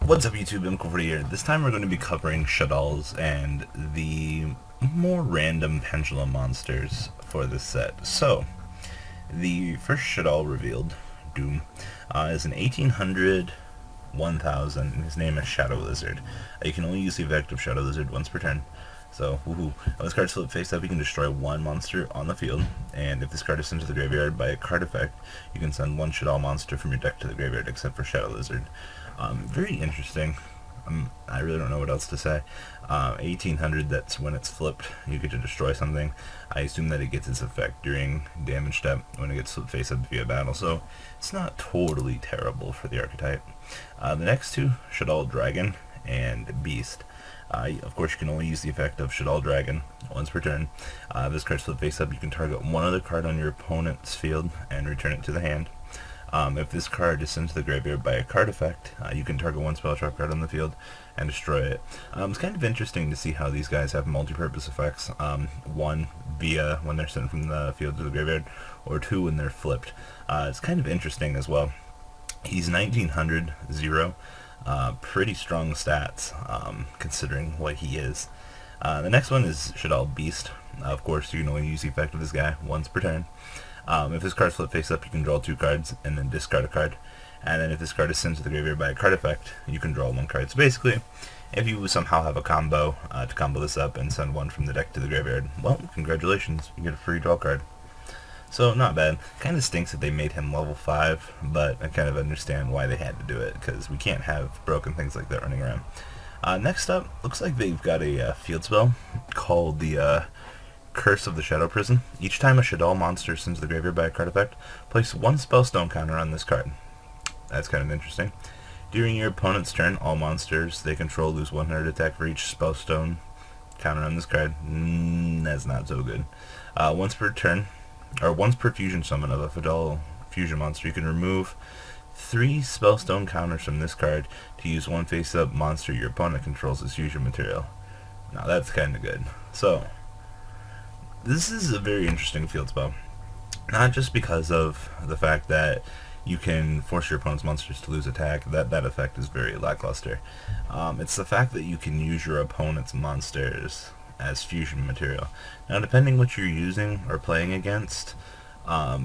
What's up YouTube, I'm here. This time we're going to be covering Shadolls and the more random pendulum monsters for this set. So, the first Shadoll revealed, Doom, is an 1800 1000, and his name is Shadow Lizard. You can only use the effect of Shadow Lizard once per turn. So, woohoo. When this card's flipped face up, you can destroy one monster on the field, and if this card is sent to the graveyard by a card effect, you can send one Shadoll monster from your deck to the graveyard, except for Shadow Lizard. Very interesting. I really don't know what else to say. 1800, that's when it's flipped. You get to destroy something. I assume that it gets its effect during damage step when it gets flipped face up via battle, so it's not totally terrible for the archetype. The next two, Shadoll Dragon and Beast. Of course, you can only use the effect of Shadoll Dragon once per turn. If this card's flipped face up, you can target one other card on your opponent's field and return it to the hand. If this card is sent to the graveyard by a card effect, you can target one spell trap card on the field and destroy it. It's kind of interesting to see how these guys have multi-purpose effects. One, via when they're sent from the field to the graveyard, or two, when they're flipped. It's kind of interesting as well. He's 1900, 0. Pretty strong stats, considering what he is. The next one is Shadolls Beast. Of course, you can only use the effect of this guy once per turn. If this card's flipped face up, you can draw two cards and then discard a card. And then if this card is sent to the graveyard by a card effect, you can draw one card. So basically, if you somehow have a combo to combo this up and send one from the deck to the graveyard, well, congratulations, you get a free draw card. So not bad. Kind of stinks that they made him level 5, but I kind of understand why they had to do it, because we can't have broken things like that running around. Next up, looks like they've got a field spell called the Curse of the Shadow Prison. Each time a Shadoll monster is sent to the graveyard by a card effect, place one spellstone counter on this card. That's kind of interesting. During your opponent's turn, all monsters they control lose 100 attack for each spellstone counter on this card. That's not so good. Once per turn, or once per fusion summon of a Shadoll fusion monster, you can remove 3 spellstone counters from this card to use one face-up monster your opponent controls as fusion material. Now that's kind of good. So, this is a very interesting field spell. Not just because of the fact that you can force your opponent's monsters to lose attack, that effect is very lackluster. It's the fact that you can use your opponent's monsters as fusion material. Now, depending what you're using or playing against,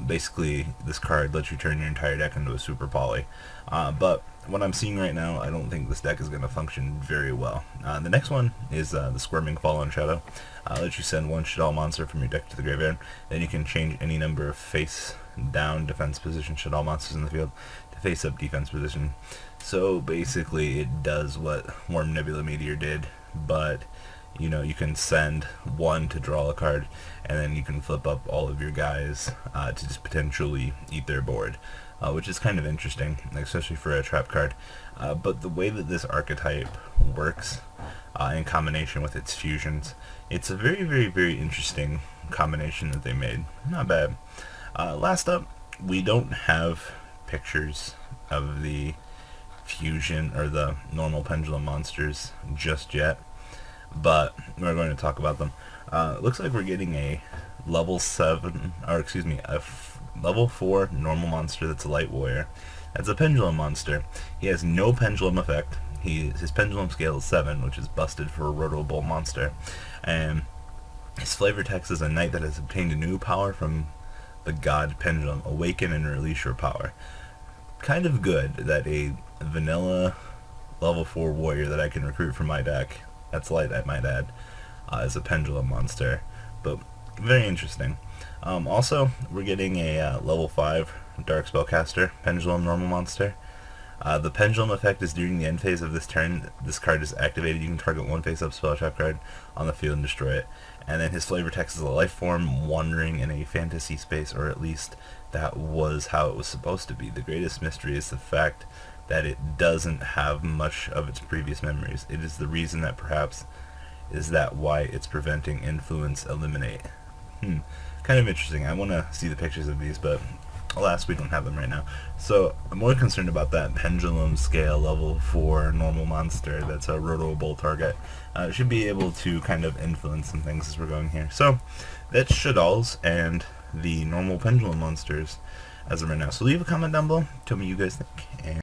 basically this card lets you turn your entire deck into a super poly. But what I'm seeing right now, I don't think this deck is going to function very well. The next one is the Squirming Fallen Shadow. Lets you send one Shadoll monster from your deck to the graveyard. Then you can change any number of face-down defense position Shadoll monsters in the field to face-up defense position. So basically it does what Worm Nebula Meteor did, but you know, you can send one to draw a card, and then you can flip up all of your guys to just potentially eat their board, which is kind of interesting, especially for a trap card. But the way that this archetype works, in combination with its fusions, it's a very, very, very interesting combination that they made. Not bad. Last up, we don't have pictures of the fusion or the normal pendulum monsters just yet, but we're going to talk about them. It looks like we're getting a level 7, or excuse me, level 4 normal monster that's a light warrior. That's a pendulum monster. He has no pendulum effect. His pendulum scale is 7, which is busted for a rotoable monster. And his flavor text is a knight that has obtained a new power from the god pendulum. Awaken and release your power. Kind of good that a vanilla level 4 warrior that I can recruit from my deck, that's light I might add, is a pendulum monster. But very interesting. Also, we're getting a level 5 Dark Spellcaster pendulum normal monster. The pendulum effect is during the end phase of this turn. This card is activated. You can target one face-up spell trap card on the field and destroy it. And then his flavor text is a life form wandering in a fantasy space, or at least that was how it was supposed to be. The greatest mystery is the fact that it doesn't have much of its previous memories. It is the reason that perhaps is that why it's preventing influence eliminate. Kind of interesting. I want to see the pictures of these, but alas, we don't have them right now. So I'm more concerned about that pendulum scale level 4 normal monster that's a rotoable target. It should be able to kind of influence some things as we're going here. So that's Shadolls and the normal pendulum monsters as of right now. So leave a comment down below. Tell me what you guys think. And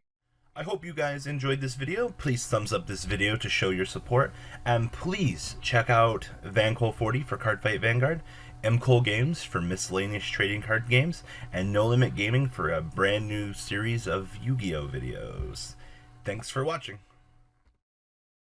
I hope you guys enjoyed this video. Please thumbs up this video to show your support, and please check out Vanguard 40 for Cardfight Vanguard, mkohl Games for miscellaneous trading card games, and No Limit Gaming for a brand new series of Yu-Gi-Oh videos. Thanks for watching.